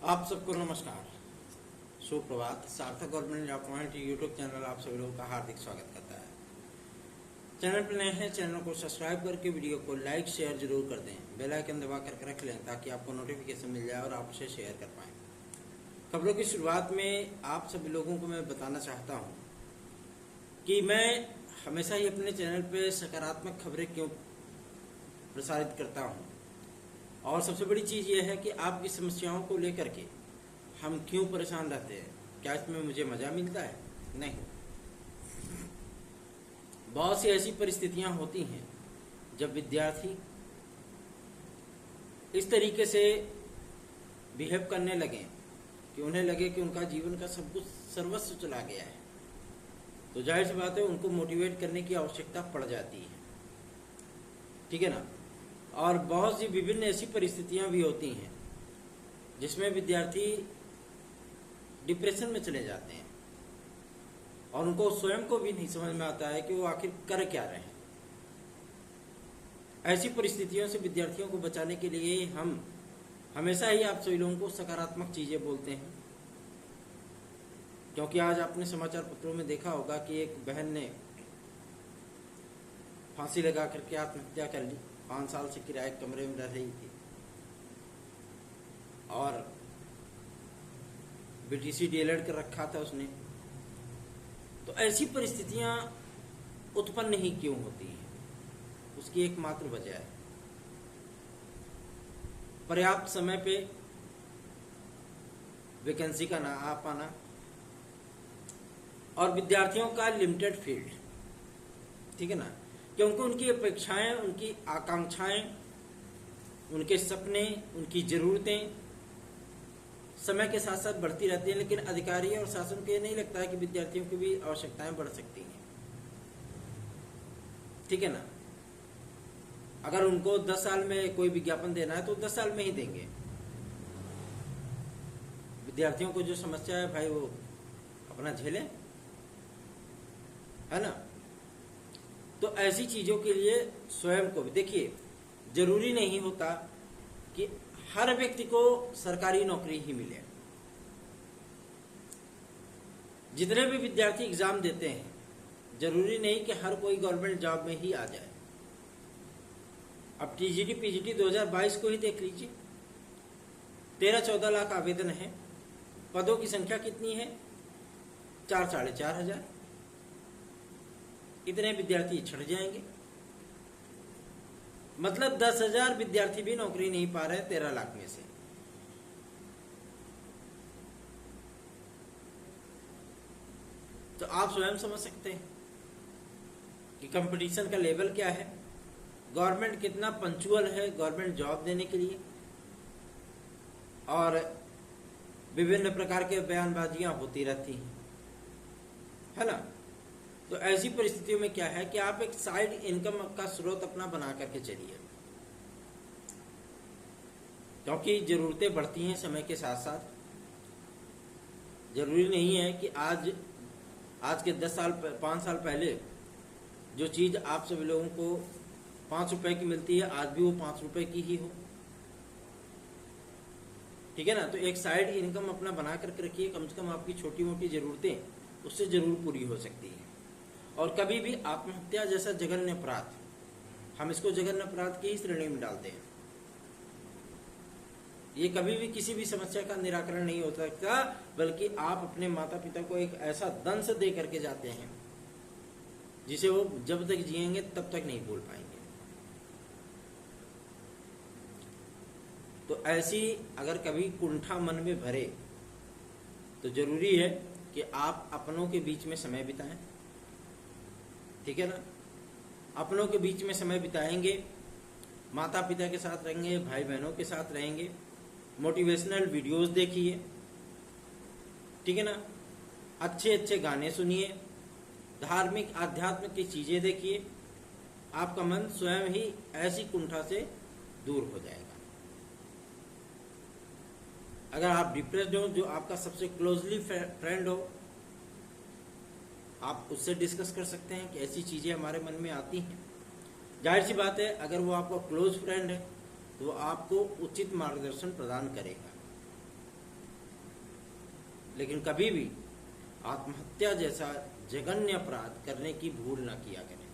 आप सबको नमस्कार, सुप्रभात। सार्थक government job point YouTube channel आप सभी लोगों का हार्दिक स्वागत करता है। चैनल पर नए हैं, चैनल को सब्सक्राइब करके वीडियो को लाइक शेयर जरूर कर दें। बेल आइकन दबा करके रख लें ताकि आपको नोटिफिकेशन मिल जाए और आप उसे शेयर कर पाएं। खबरों की शुरुआत में आप सभी लोगों को मैं बताना चाहता हूँ कि मैं हमेशा ही अपने चैनल पर सकारात्मक खबरें क्यों प्रसारित करता हूँ, और सबसे बड़ी चीज़ यह है कि आपकी समस्याओं को लेकर के हम क्यों परेशान रहते हैं। क्या इसमें मुझे मज़ा मिलता है? नहीं। बहुत सी ऐसी परिस्थितियां होती हैं जब विद्यार्थी इस तरीके से बिहेव करने लगे कि उन्हें लगे कि उनका जीवन का सब कुछ सर्वस्व चला गया है, तो जाहिर सी बात है उनको मोटिवेट करने की आवश्यकता पड़ जाती है। ठीक है ना। और बहुत सी विभिन्न ऐसी परिस्थितियां भी होती हैं जिसमें विद्यार्थी डिप्रेशन में चले जाते हैं और उनको स्वयं को भी नहीं समझ में आता है कि वो आखिर कर क्या रहे हैं। ऐसी परिस्थितियों से विद्यार्थियों को बचाने के लिए हम हमेशा ही आप सभी लोगों को सकारात्मक चीजें बोलते हैं, क्योंकि आज आपने समाचार पत्रों में देखा होगा कि एक बहन ने फांसी लगा करके आत्महत्या कर ली। 5 साल से किराए कमरे में रह रही थी और BTC DLED कर रखा था उसने। तो ऐसी परिस्थितियां उत्पन्न ही क्यों होती हैं? उसकी एकमात्र वजह है पर्याप्त समय पे वैकेंसी का ना आ पाना और विद्यार्थियों का लिमिटेड फील्ड। ठीक है ना। क्योंकि उनकी अपेक्षाएं, उनकी आकांक्षाएं, उनके सपने, उनकी जरूरतें समय के साथ साथ बढ़ती रहती हैं, लेकिन अधिकारी और शासन को ये नहीं लगता है कि विद्यार्थियों की भी आवश्यकताएं बढ़ सकती हैं। ठीक है ना। अगर उनको 10 साल में कोई विज्ञापन देना है तो 10 साल में ही देंगे। विद्यार्थियों को जो समस्या है भाई वो अपना झेलें, है ना। तो ऐसी चीजों के लिए स्वयं को भी देखिए, जरूरी नहीं होता कि हर व्यक्ति को सरकारी नौकरी ही मिले। जितने भी विद्यार्थी एग्जाम देते हैं जरूरी नहीं कि हर कोई गवर्नमेंट जॉब में ही आ जाए। अब TGT PGT 2022 को ही देख लीजिए, 13-14 लाख आवेदन है। पदों की संख्या कितनी है? 4-4.5 हजार। इतने विद्यार्थी छट जाएंगे, मतलब 10,000 विद्यार्थी भी नौकरी नहीं पा रहे 13 लाख में से। तो आप स्वयं समझ सकते हैं कि कंपटीशन का लेवल क्या है, गवर्नमेंट कितना पंचुअल है गवर्नमेंट जॉब देने के लिए, और विभिन्न प्रकार के बयानबाजियां होती रहती हैं, है ना। तो ऐसी परिस्थितियों में क्या है कि आप एक साइड इनकम का स्रोत अपना बना करके चलिए, क्योंकि जरूरतें बढ़ती हैं समय के साथ साथ। जरूरी नहीं है कि आज के 5 साल पहले जो चीज आप सभी लोगों को 5 रुपए की मिलती है आज भी वो 5 रुपए की ही हो। ठीक है ना। तो एक साइड इनकम अपना बना करके रखिए, कम से कम आपकी छोटी मोटी जरूरतें उससे जरूर पूरी हो सकती है। और कभी भी आत्महत्या जैसा जघन्य अपराध, हम इसको जघन्य अपराध की ही श्रेणी में डालते हैं, ये कभी भी किसी भी समस्या का निराकरण नहीं हो सकता, बल्कि आप अपने माता पिता को एक ऐसा दंश दे करके जाते हैं जिसे वो जब तक जिएंगे तब तक नहीं भूल पाएंगे। तो ऐसी अगर कभी कुंठा मन में भरे तो जरूरी है कि आप अपनों के बीच में समय बिताएं। ठीक है ना। अपनों के बीच में समय बिताएंगे, माता पिता के साथ रहेंगे, भाई बहनों के साथ रहेंगे, मोटिवेशनल वीडियोस देखिए। ठीक है ना। अच्छे अच्छे गाने सुनिए, धार्मिक आध्यात्मिक की चीजें देखिए। आपका मन स्वयं ही ऐसी कुंठा से दूर हो जाएगा। अगर आप डिप्रेस्ड हो, जो आपका सबसे क्लोजली फ्रेंड हो, आप उससे डिस्कस कर सकते हैं कि ऐसी चीजें हमारे मन में आती हैं। जाहिर सी बात है अगर वो आपका क्लोज फ्रेंड है तो आपको उचित मार्गदर्शन प्रदान करेगा। लेकिन कभी भी आत्महत्या जैसा जघन्य अपराध करने की भूल ना किया करें,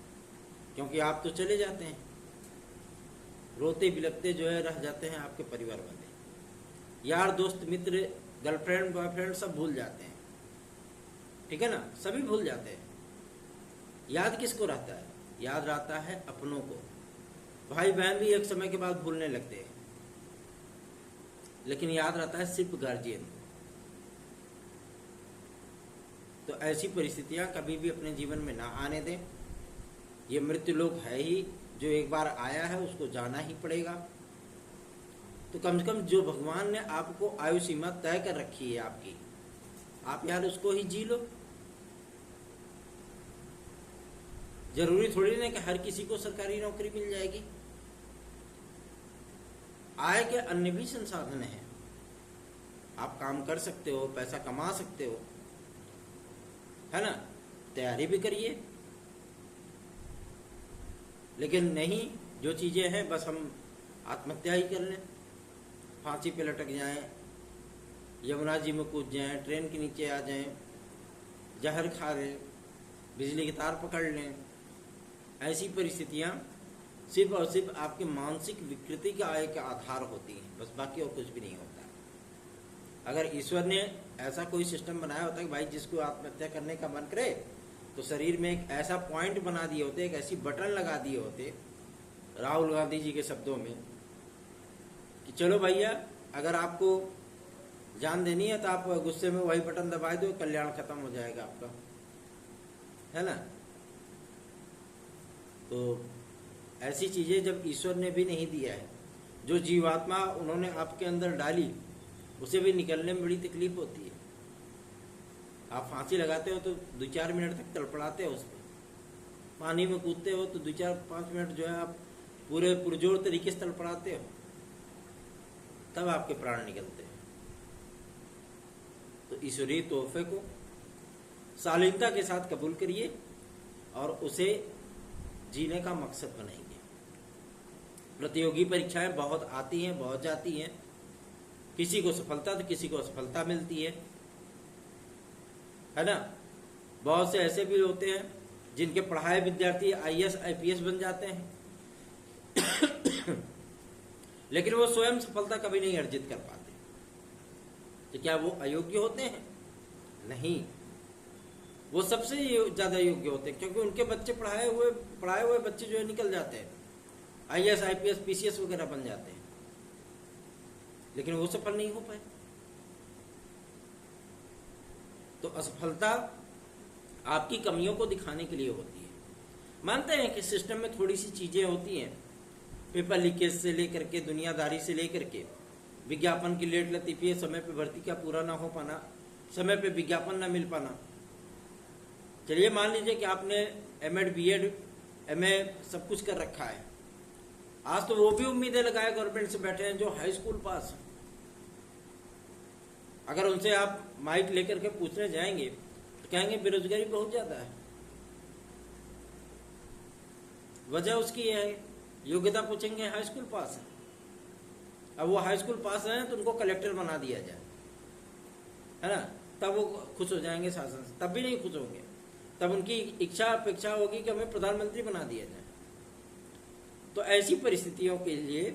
क्योंकि आप तो चले जाते हैं, रोते बिलखते जो है रह जाते हैं आपके परिवार वाले, यार दोस्त मित्र गर्लफ्रेंड बॉयफ्रेंड सब भूल जाते हैं, ठीक है ना, सभी भूल जाते हैं। याद किसको रहता है? याद रहता है अपनों को। भाई बहन भी एक समय के बाद भूलने लगते हैं, लेकिन याद रहता है सिर्फ गार्जियन। तो ऐसी परिस्थितियां कभी भी अपने जीवन में ना आने दें। ये मृत्यु लोक है ही, जो एक बार आया है उसको जाना ही पड़ेगा। तो कम से कम जो भगवान ने आपको आयु सीमा तय कर रखी है आपकी, आप यार उसको ही जी लो। जरूरी थोड़ी ना कि हर किसी को सरकारी नौकरी मिल जाएगी। आय के अन्य भी संसाधन हैं, आप काम कर सकते हो, पैसा कमा सकते हो, है ना, तैयारी भी करिए। लेकिन नहीं, जो चीजें हैं बस हम आत्महत्या ही कर लें, फांसी पे लटक जाएं, यमुना जी में कूद जाएं, ट्रेन के नीचे आ जाएं, जहर खा लें, बिजली की तार पकड़ लें। ऐसी परिस्थितियां सिर्फ और सिर्फ आपके मानसिक विकृति का एक आधार होती हैं, बस, बाकी और कुछ भी नहीं होता। अगर ईश्वर ने ऐसा कोई सिस्टम बनाया होता कि भाई जिसको आत्महत्या करने का मन करे तो शरीर में एक ऐसा पॉइंट बना दिए होते, एक ऐसी बटन लगा दिए होते, राहुल गांधी जी के शब्दों में, कि चलो भैया अगर आपको जान देनी है तो आप गुस्से में वही बटन दबा दो, कल्याण खत्म हो जाएगा आपका, है ना। तो ऐसी चीजें जब ईश्वर ने भी नहीं दिया है, जो जीवात्मा उन्होंने आपके अंदर डाली उसे भी निकलने में बड़ी तकलीफ होती है। आप फांसी लगाते हो तो 2-4 मिनट तक तड़पड़ाते हो उस पर, पानी में कूदते हो तो 2-4-5 मिनट जो है आप पूरे पुरजोर तरीके से तड़पड़ाते हो, तब आपके प्राण निकलते हैं। तो ईश्वरीय तोहफे को शालीनता के साथ कबूल करिए और उसे जीने का मकसद बनाइए। प्रतियोगी परीक्षाएं बहुत आती हैं, बहुत जाती हैं, किसी को सफलता तो किसी को असफलता मिलती है ना। बहुत से ऐसे भी होते हैं जिनके पढ़ाए विद्यार्थी IAS IPS बन जाते हैं लेकिन वो स्वयं सफलता कभी नहीं अर्जित कर पाते। तो क्या वो अयोग्य होते हैं? नहीं, वो सबसे ज्यादा योग्य होते हैं, क्योंकि उनके बच्चे पढ़ाए हुए बच्चे जो है निकल जाते हैं, IAS IPS PCS वगैरह बन जाते हैं, लेकिन वो सफल नहीं हो पाए। तो असफलता आपकी कमियों को दिखाने के लिए होती है। मानते हैं कि सिस्टम में थोड़ी सी चीजें होती हैं, पेपर लीकेज से लेकर के, दुनियादारी से लेकर के, विज्ञापन की लेट लतीफी, समय पे भर्ती का पूरा ना हो पाना, समय पे विज्ञापन ना मिल पाना। चलिए मान लीजिए कि आपने MAd BAd MA सब कुछ कर रखा है, आज तो वो भी उम्मीदें लगाए गवर्नमेंट से बैठे हैं जो हाई स्कूल पास। अगर उनसे आप माइक लेकर के पूछने जाएंगे तो कहेंगे बेरोजगारी बहुत ज्यादा है। वजह उसकी है, योग्यता पूछेंगे हाई स्कूल पास है। अब वो हाई स्कूल पास हैं तो उनको कलेक्टर बना दिया जाए, है ना, तब वो खुश हो जाएंगे शासन से। तब भी नहीं खुश होंगे, तब उनकी इच्छा अपेक्षा होगी कि हमें प्रधानमंत्री बना दिया जाए। तो ऐसी परिस्थितियों के लिए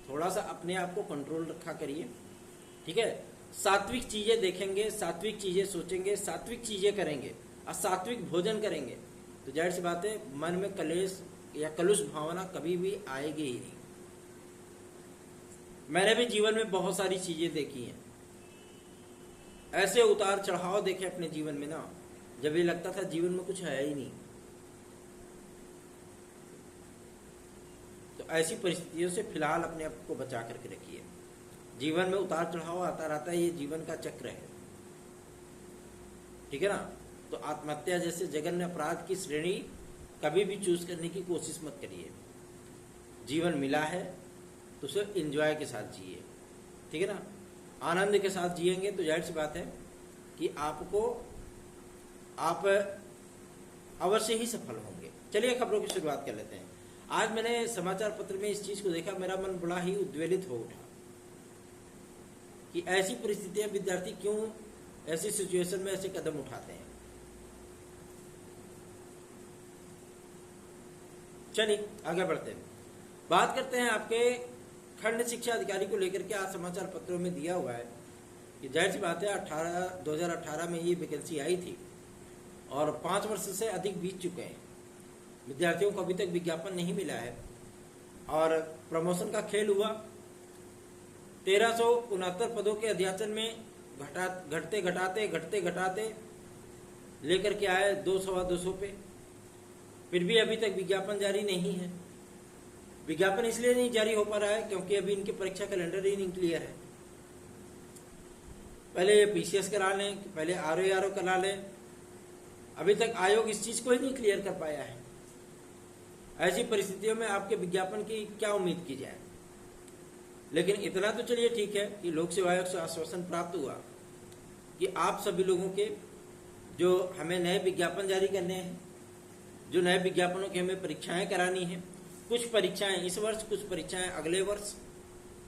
थोड़ा सा अपने आप को कंट्रोल रखा करिए, ठीक है। सात्विक चीजें देखेंगे, सात्विक चीजें सोचेंगे, सात्विक चीजें करेंगे और सात्विक भोजन करेंगे तो जाहिर सी बात है मन में कलेश या कलुष भावना कभी भी आएगी ही नहीं। मैंने भी जीवन में बहुत सारी चीजें देखी हैं, ऐसे उतार चढ़ाव देखे अपने जीवन में ना, जब ये लगता था जीवन में कुछ है ही नहीं। तो ऐसी परिस्थितियों से फिलहाल अपने आप को बचा करके रखिए। जीवन में उतार चढ़ाव आता रहता है, ये जीवन का चक्र है, ठीक है ना। तो आत्महत्या जैसे जघन्य अपराध की श्रेणी कभी भी चूज करने की कोशिश मत करिए। जीवन मिला है तो उसे एंजॉय के साथ जिए, ठीक है ना। आनंद के साथ जिएंगे तो जाहिर सी बात है कि आप अवश्य ही सफल होंगे। चलिए खबरों की शुरुआत कर लेते हैं। आज मैंने समाचार पत्र में इस चीज को देखा, मेरा मन बड़ा ही उद्वेलित हो उठा कि ऐसी परिस्थितियां विद्यार्थी क्यों ऐसी सिचुएशन में ऐसे कदम उठाते हैं। चलिए आगे बढ़ते हैं, बात करते हैं आपके खंड शिक्षा अधिकारी को लेकर के। आज समाचार पत्रों में दिया हुआ है कि जाहिर सी बात है 2018 में ये वैकेंसी आई थी और 5 वर्ष से अधिक बीत चुके हैं। विद्यार्थियों को अभी तक विज्ञापन नहीं मिला है और प्रमोशन का खेल हुआ। 1369 पदों के अध्याचन में घटते घटाते लेकर के आए 200 पे, फिर भी अभी तक विज्ञापन जारी नहीं है। विज्ञापन इसलिए नहीं जारी हो पा रहा है क्योंकि अभी इनके परीक्षा कैलेंडर ही नहीं क्लियर है। पहले पीसीएस करा लें, पहले आरओ करा लें, अभी तक आयोग इस चीज को ही नहीं क्लियर कर पाया है। ऐसी परिस्थितियों में आपके विज्ञापन की क्या उम्मीद की जाए। लेकिन इतना तो चलिए ठीक है कि लोक सेवा आयोग से आश्वासन प्राप्त हुआ कि आप सभी लोगों के जो हमें नए विज्ञापन जारी करने हैं, जो नए विज्ञापनों की हमें परीक्षाएं करानी है, कुछ परीक्षाएं इस वर्ष, कुछ परीक्षाएं अगले वर्ष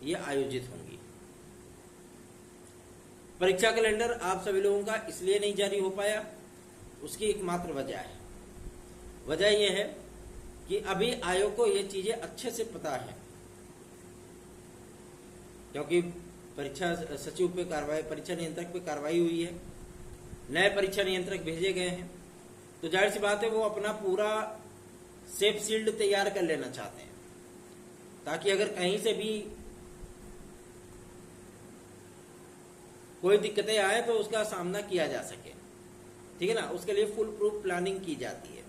ये आयोजित होंगी। परीक्षा कैलेंडर आप सभी लोगों का इसलिए नहीं जारी हो पाया, उसकी एकमात्र वजह है। वजह यह है कि अभी आयोग को ये चीजें अच्छे से पता है, क्योंकि परीक्षा सचिव पे कार्रवाई, परीक्षा नियंत्रक पे कार्रवाई हुई है, नए परीक्षा नियंत्रक भेजे गए हैं, तो जाहिर सी बात है वो अपना पूरा सेफ सील्ड तैयार कर लेना चाहते हैं ताकि अगर कहीं से भी कोई दिक्कतें आए तो उसका सामना किया जा सके। ठीक है ना, उसके लिए फुल प्रूफ प्लानिंग की जाती है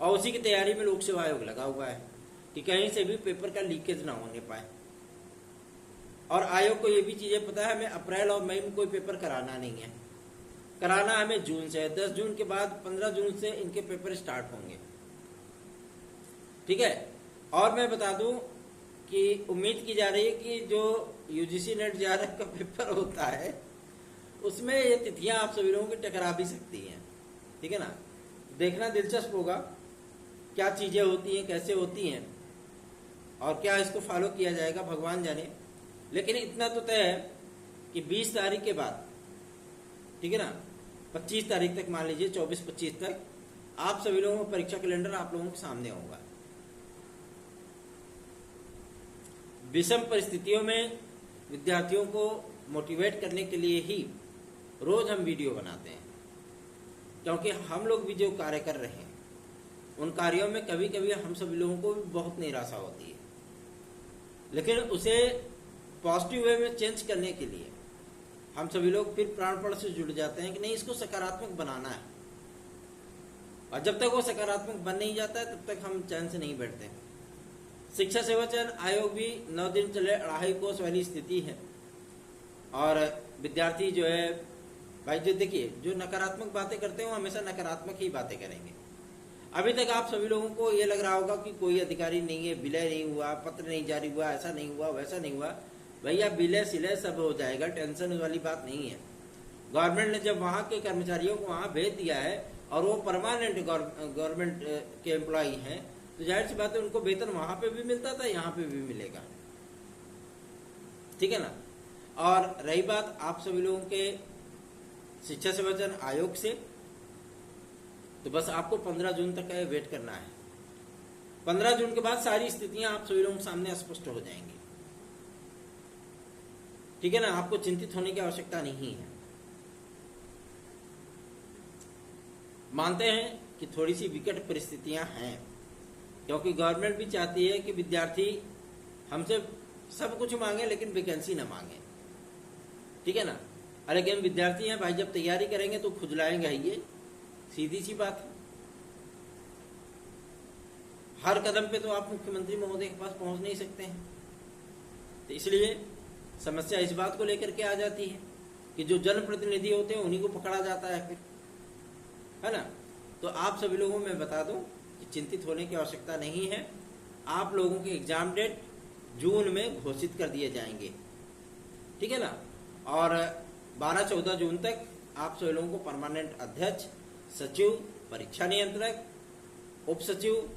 और उसी की तैयारी में लोक सेवा आयोग लगा हुआ है कि कहीं से भी पेपर का लीकेज ना होने पाए। और आयोग को ये भी चीजें पता है, हमें अप्रैल और मई में कोई पेपर कराना नहीं है, कराना हमें जून से। 10 जून के बाद 15 जून से इनके पेपर स्टार्ट होंगे। ठीक है, और मैं बता दूं कि उम्मीद की जा रही है कि जो यूजीसी नेट जेआरएफ का पेपर होता है उसमें ये तिथियां आप सभी लोगों की टकरा भी सकती हैं। ठीक है ना, देखना दिलचस्प होगा क्या चीजें होती हैं, कैसे होती हैं और क्या इसको फॉलो किया जाएगा, भगवान जाने। लेकिन इतना तो तय है कि 20 तारीख के बाद, ठीक है ना, 25 तारीख तक, मान लीजिए 24-25 तक आप सभी लोगों का परीक्षा कैलेंडर आप लोगों के सामने होगा। विषम परिस्थितियों में विद्यार्थियों को मोटिवेट करने के लिए ही रोज हम वीडियो बनाते हैं, क्योंकि हम लोग भी जो कार्य कर रहे हैं उन कार्यों में कभी कभी हम सभी लोगों को भी बहुत निराशा होती है, लेकिन उसे पॉजिटिव वे में चेंज करने के लिए हम सभी लोग फिर प्राणपण से जुड़ जाते हैं कि नहीं, इसको सकारात्मक बनाना है। और जब तक वो सकारात्मक बन नहीं जाता है तब तक हम चैन से नहीं बैठते। शिक्षा सेवा चयन आयोग भी 9 दिन चले 2.5 कोस वाली स्थिति है और विद्यार्थी जो है भाई, जो देखिए, जो नकारात्मक बातें करते हैं वो हमेशा नकारात्मक ही बातें करेंगे। अभी तक आप सभी लोगों को ये लग रहा होगा कि कोई अधिकारी नहीं है, विलय नहीं हुआ, पत्र नहीं जारी हुआ, ऐसा नहीं हुआ, वैसा नहीं हुआ। भैया विलय सिलय सब हो जाएगा, टेंशन वाली बात नहीं है। गवर्नमेंट ने जब वहां के कर्मचारियों को वहां भेज दिया है और वो परमानेंट गवर्नमेंट के एम्प्लॉई हैं, तो जाहिर सी बात है उनको वेतन वहां पे भी मिलता था, यहाँ पे भी miलेगा। ठीक है ना। और रही बात आप सभी लोगों के शिक्षा सेवा चयन आयोग से, तो बस आपको 15 जून तक वेट करना है। 15 जून के बाद सारी स्थितियां आप सभी लोगों के सामने स्पष्ट हो जाएंगी। ठीक है ना, आपको चिंतित होने की आवश्यकता नहीं है। मानते हैं कि थोड़ी सी विकट परिस्थितियां हैं, क्योंकि गवर्नमेंट भी चाहती है कि विद्यार्थी हमसे सब कुछ मांगे लेकिन वैकेंसी ना मांगे। ठीक है ना, लेकिन विद्यार्थी हैं भाई, जब तैयारी करेंगे तो खुजलाएंगे ही, ये सीधी सी बात है। हर कदम पे तो आप मुख्यमंत्री महोदय के पास पहुंच नहीं सकते हैं, तो इसलिए समस्या इस बात को लेकर के आ जाती है कि जो जनप्रतिनिधि होते हैं उन्हीं को पकड़ा जाता है फिर, है ना। तो आप सभी लोगों में बता दूं कि चिंतित होने की आवश्यकता नहीं है। आप लोगों के एग्जाम डेट जून में घोषित कर दिए जाएंगे। ठीक है ना, और 12-14 जून तक आप सभी लोगों को परमानेंट अध्यक्ष, सचिव, परीक्षा नियंत्रक, उप सचिव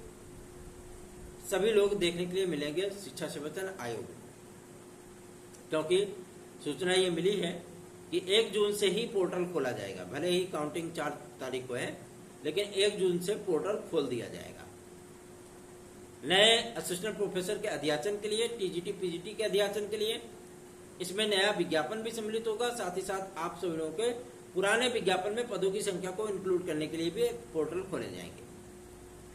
सभी लोग देखने के लिए मिलेंगे शिक्षा सेवा चयन आयोग। क्योंकि सूचना ये मिली है कि 1 जून से ही पोर्टल खोला जाएगा। भले ही काउंटिंग 4 तारीख को है, लेकिन 1 जून से पोर्टल खोल दिया जाएगा। नए असिस्टेंट प्रोफेसर के अध्याचन के लिए, टीजीटी पीजीटी के अध्याचन के लिए इसमें नया विज्ञापन भी सम्मिलित होगा। साथ ही साथ आप सभी लोगों के पुराने विज्ञापन में पदों की संख्या को इंक्लूड करने के लिए भी पोर्टल खोले जाएंगे।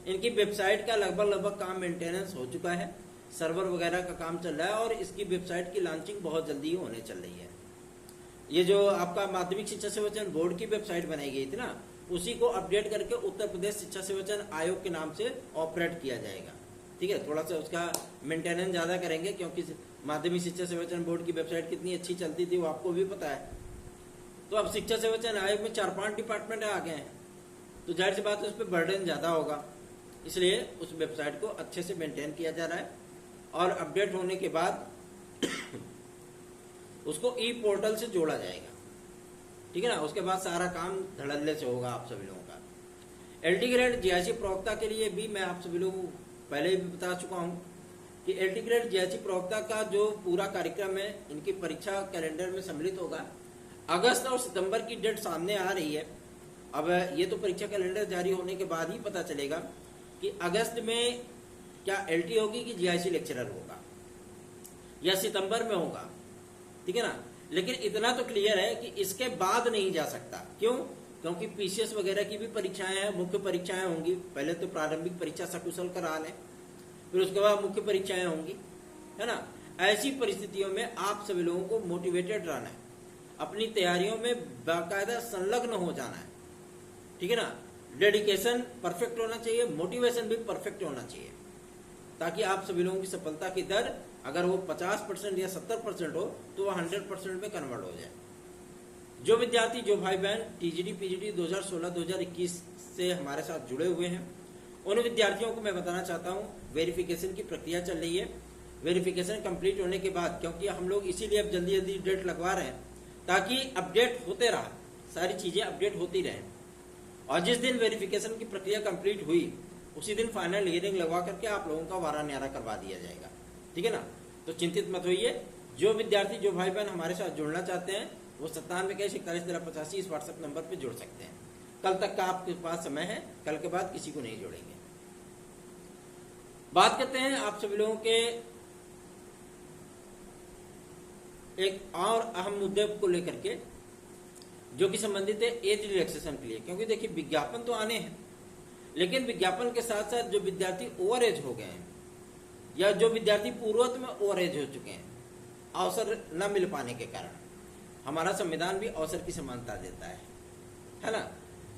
इनकी वेबसाइट का लगभग काम मेंटेनेंस हो चुका है, सर्वर वगैरह का काम चल रहा है और इसकी वेबसाइट की लॉन्चिंग बहुत जल्दी ही होने चल रही है। ये जो आपका माध्यमिक शिक्षा सेवाचयन बोर्ड की वेबसाइट बनाई गई थी ना, उसी को अपडेट करके उत्तर प्रदेश शिक्षा सेवाचयन आयोग के नाम से ऑपरेट किया जाएगा। ठीक है, थोड़ा सा उसका मेंटेनेंस ज्यादा करेंगे, क्योंकि माध्यमिक शिक्षा सेवाचयन बोर्ड की वेबसाइट कितनी अच्छी चलती थी वो आपको भी पता है। तो अब शिक्षा सेवाचयन आयोग में 4-5 डिपार्टमेंट आ गए हैं, तो जाहिर सी बात है उस पर बर्डन ज्यादा होगा, इसलिए उस वेबसाइट को अच्छे से मेंटेन किया जा रहा है और अपडेट होने के बाद उसको ई पोर्टल से जोड़ा जाएगा। ठीक है ना, उसके बाद सारा काम धड़ल्ले से होगा आप सभी लोगों का। एलटी ग्रेड जीआईसी प्रवक्ता के लिए भी मैं आप सभी लोगों को पहले भी बता चुका हूं कि एलटी ग्रेड जीआईसी प्रवक्ता का जो पूरा कार्यक्रम है, इनकी परीक्षा कैलेंडर में सम्मिलित होगा। अगस्त और सितंबर की डेट सामने आ रही है। अब ये तो परीक्षा कैलेंडर जारी होने के बाद ही पता चलेगा कि अगस्त में क्या एलटी होगी कि जीआईसी लेक्चरर होगा या सितंबर में होगा। ठीक है ना, लेकिन इतना तो क्लियर है कि इसके बाद नहीं जा सकता। क्यों? क्योंकि पीसीएस वगैरह की भी परीक्षाएं हैं, मुख्य परीक्षाएं होंगी। पहले तो प्रारंभिक परीक्षा सकुशल करा लें, फिर उसके बाद मुख्य परीक्षाएं होंगी, है ना। ऐसी परिस्थितियों में आप सभी लोगों को मोटिवेटेड रहना है, अपनी तैयारियों में बाकायदा संलग्न हो जाना है। ठीक है ना, डेडिकेशन परफेक्ट होना चाहिए, मोटिवेशन भी परफेक्ट होना चाहिए, ताकि आप सभी लोगों की सफलता की दर अगर वो 50% या 70% हो तो वो 100% में कन्वर्ट हो जाए। जो विद्यार्थी, जो भाई बहन टीजीटी पीजीटी 2016-2021 से हमारे साथ जुड़े हुए हैं, उन विद्यार्थियों को मैं बताना चाहता हूँ, वेरिफिकेशन की प्रक्रिया चल रही है। वेरिफिकेशन कंप्लीट होने के बाद, क्योंकि हम लोग इसीलिए अब जल्दी जल्दी डेट लगवा रहे हैं ताकि अपडेट होते रहा, सारी चीजें अपडेट होती रहें। और जिस दिन वेरिफिकेशन की प्रक्रिया कंप्लीट हुई उसी दिन फाइनल हियरिंग लगवा करके आप लोगों का वारा न्यारा करवा दिया जाएगा। ठीक है ना, तो चिंतित मत होइए। जो विद्यार्थी, जो भाई बहन हमारे साथ जुड़ना चाहते हैं वो 9721411385 इस व्हाट्सएप नंबर पे जुड़ सकते हैं। कल तक का आपके पास समय है, कल के बाद किसी को नहीं जोड़ेंगे। बात करते हैं आप सभी लोगों के एक और अहम मुद्दे को लेकर के, जो कि संबंधित है एज रिलैक्सेशन के लिए। क्योंकि देखिए, विज्ञापन तो आने हैं, लेकिन विज्ञापन के साथ साथ जो विद्यार्थी ओवर एज हो गए हैं या जो विद्यार्थी पूर्वत्व में ओवर एज हो चुके हैं, अवसर न मिल पाने के कारण, हमारा संविधान भी अवसर की समानता देता है ना।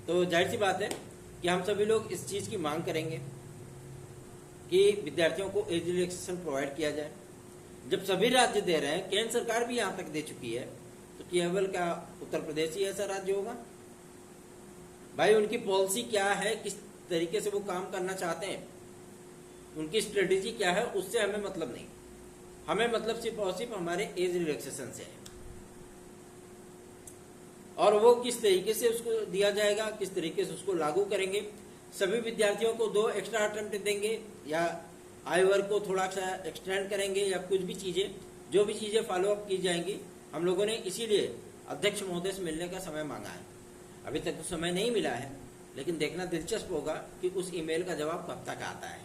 तो जाहिर सी बात है कि हम सभी लोग इस चीज की मांग करेंगे कि विद्यार्थियों को एज रिलैक्सेशन प्रोवाइड किया जाए। जब सभी राज्य दे रहे हैं, केंद्र सरकार भी यहां तक दे चुकी है, तो केवल क्या उत्तर प्रदेश ही ऐसा राज्य होगा? भाई, उनकी पॉलिसी क्या है, किस तरीके से वो काम करना चाहते हैं, उनकी स्ट्रेटेजी क्या है, उससे हमें मतलब नहीं। हमें मतलब सिर्फ और सिर्फ हमारे एज रिलैक्सेशन से है, और वो किस तरीके से उसको दिया जाएगा, किस तरीके से उसको लागू करेंगे। सभी विद्यार्थियों को 2 एक्स्ट्रा अटेम्प्ट देंगे या आयु वर्ग को थोड़ा सा एक्सटेंड करेंगे या कुछ भी चीजें, जो भी चीजें फॉलोअप की जाएंगी, हम लोगों ने इसीलिए अध्यक्ष महोदय से मिलने का समय मांगा है। अभी तक तो समय नहीं मिला है, लेकिन देखना दिलचस्प होगा कि उस ईमेल का जवाब कब तक आता है।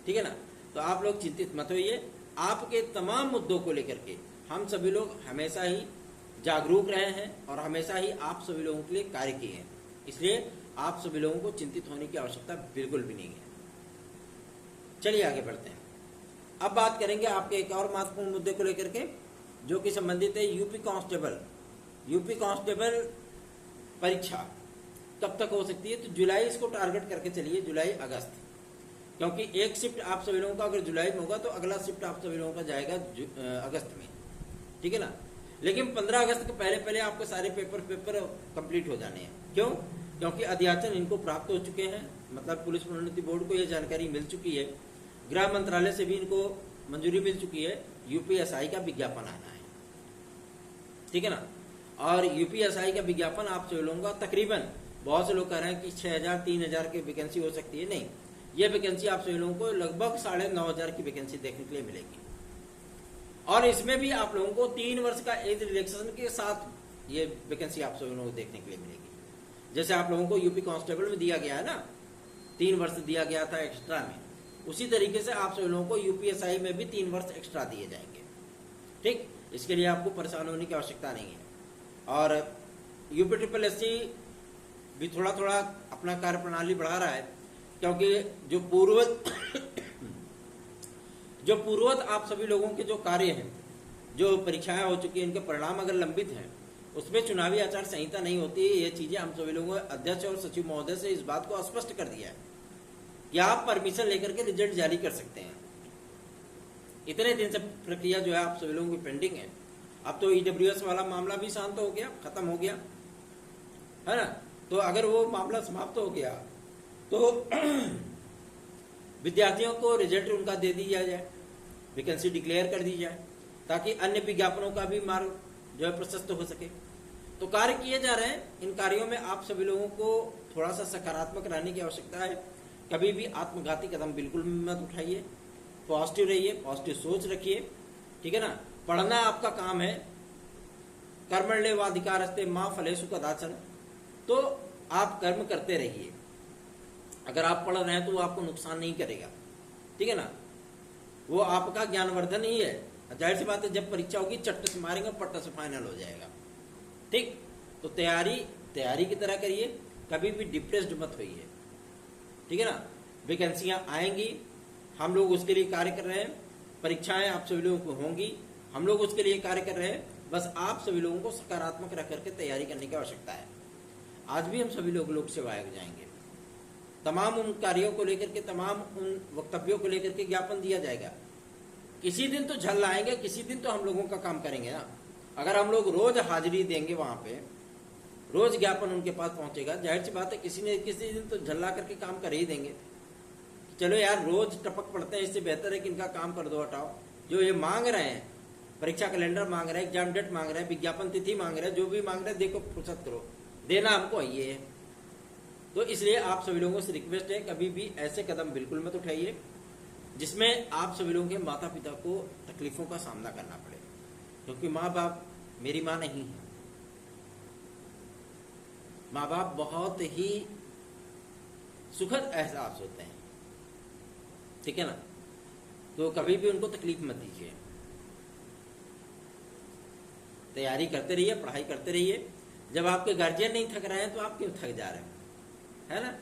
ठीक है ना, तो आप लोग चिंतित मत होइए। आपके तमाम मुद्दों को लेकर के हम सभी लोग हमेशा ही जागरूक रहे हैं और हमेशा ही आप सभी लोगों के लिए कार्य किए हैं, इसलिए आप सभी लोगों को चिंतित होने की आवश्यकता बिल्कुल भी नहीं है। चलिए आगे बढ़ते हैं। अब बात करेंगे आपके एक और महत्वपूर्ण मुद्दे को लेकर के, जो कि संबंधित है यूपी कांस्टेबल परीक्षा कब तक हो सकती है। तो जुलाई इसको टारगेट करके चलिए, जुलाई अगस्त, क्योंकि एक शिफ्ट आप सभी लोगों का अगर जुलाई में होगा तो अगला शिफ्ट आप सभी लोगों का जाएगा अगस्त में। ठीक है ना, लेकिन 15 अगस्त के पहले पहले आपके सारे पेपर कंप्लीट हो जाने हैं। क्यों? क्योंकि अध्याचन इनको प्राप्त हो चुके हैं, मतलब पुलिस प्रोन्नति बोर्ड को यह जानकारी मिल चुकी है, गृह मंत्रालय से भी इनको मंजूरी मिल चुकी है, यूपीएसआई का विज्ञापन आना है। ठीक है ना, और यूपीएसआई का विज्ञापन आप सभी लोगों का तकरीबन, बहुत से लोग कह रहे हैं कि 6000 3000 की वैकेंसी हो सकती है। नहीं, ये वैकेंसी आप सभी लोगों को लगभग 9500 की वैकेंसी देखने के लिए मिलेगी। और इसमें भी आप लोगों को 3 वर्ष का एज रिलैक्सेशन के साथ ये वैकेंसी आप सभी लोगों को देखने के लिए मिलेगी। जैसे आप लोगों को यूपी कांस्टेबल में दिया गया है ना, 3 वर्ष दिया गया था एक्स्ट्रा में, उसी तरीके से आप सभी लोगों को यूपीएसआई में भी 3 वर्ष एक्स्ट्रा दिए जाएंगे। ठीक, इसके लिए आपको परेशान होने की आवश्यकता नहीं है। और यूपी ट्रिपल एससी भी थोड़ा थोड़ा अपना कार्य प्रणाली बढ़ा रहा है, क्योंकि जो पूर्ववत आप सभी लोगों के जो कार्य हैं, जो परीक्षाएं हो चुकी हैं, इनके परिणाम अगर लंबित हैं, उसमें चुनावी आचार संहिता नहीं होती है। ये चीजें हम सभी लोगों ने अध्यक्ष और सचिव महोदय से इस बात को स्पष्ट कर दिया है कि आप परमिशन लेकर के रिजल्ट जारी कर सकते हैं। इतने दिन से प्रक्रिया जो है आप सभी लोगों की पेंडिंग है। अब तो ईडब्ल्यूएस वाला मामला भी शांत हो गया, खत्म हो गया है ना। तो अगर वो मामला समाप्त हो गया तो विद्यार्थियों को रिजल्ट उनका दे दिया जाए, वैकेंसी डिक्लेयर कर दी जाए, ताकि अन्य विज्ञापनों का भी मार्ग जो है प्रशस्त हो सके। तो कार्य किए जा रहे हैं। इन कार्यों में आप सभी लोगों को थोड़ा सा सकारात्मक रहने की आवश्यकता है। कभी भी आत्मघाती कदम बिल्कुल मत उठाइए, पॉजिटिव रहिए, पॉजिटिव सोच रखिए, ठीक है ना। पढ़ना आपका काम है, कर्मण्येवाधिकारस्ते मा फलेषु कदाचन, तो आप कर्म करते रहिए। अगर आप पढ़ रहे हैं तो वो आपको नुकसान नहीं करेगा, ठीक है ना। वो आपका ज्ञानवर्धन ही है। जाहिर सी बात है, जब परीक्षा होगी चट्ट से मारेंगे, पट्ट से फाइनल हो जाएगा। ठीक, तो तैयारी की तरह करिए, कभी भी डिप्रेस्ड मत होइए, ठीक है ना। वैकेंसियां आएंगी, हम लोग उसके लिए कार्य कर रहे हैं। परीक्षाएं आप सभी लोगों को होंगी, हम लोग उसके लिए कार्य कर रहे हैं। बस आप सभी लोगों को सकारात्मक रह करके तैयारी करने की आवश्यकता है। आज भी हम सभी लोग सेवा आयोग जाएंगे, तमाम उन कार्यों को लेकर के, तमाम उन वक्तव्यों को लेकर के ज्ञापन दिया जाएगा। किसी दिन तो झल आएंगे, किसी दिन तो हम लोगों का काम करेंगे ना। अगर हम लोग रोज हाजिरी देंगे वहां पे, रोज ज्ञापन उनके पास पहुंचेगा, जाहिर सी बात है किसी न किसी दिन तो झल्ला करके काम कर ही देंगे। चलो यार, रोज टपक पड़ते हैं, इससे बेहतर है कि इनका काम कर दो, हटाओ। जो ये मांग रहे हैं, परीक्षा कैलेंडर मांग रहे हैं, एग्जाम डेट मांग रहे हैं, विज्ञापन तिथि मांग रहे हैं, जो भी मांग रहे हैं, देखो फुर्सत करो, देना हमको ये है। तो इसलिए आप सभी लोगों से रिक्वेस्ट है, कभी भी ऐसे कदम बिल्कुल मत उठाइए जिसमें आप सभी लोगों के माता पिता को तकलीफों का सामना करना पड़े, क्योंकि माँ बाप मेरी माँ नहीं है। माँ बाप बहुत ही सुखद एहसास होते हैं, ठीक है ना। तो कभी भी उनको तकलीफ मत दीजिए। तैयारी करते रहिए, पढ़ाई करते रहिए। जब आपके गार्जियन नहीं थक रहे हैं तो आप क्यों थक जा रहे हैं, है ना।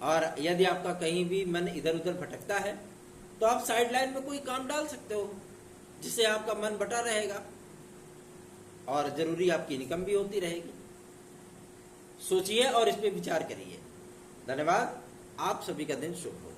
और यदि आपका कहीं भी मन इधर उधर भटकता है तो आप साइड लाइन में कोई काम डाल सकते हो, जिससे आपका मन बटा रहेगा और जरूरी आपकी इनकम भी होती रहेगी। सोचिए और इस पे विचार करिए। धन्यवाद। आप सभी का दिन शुभ हो।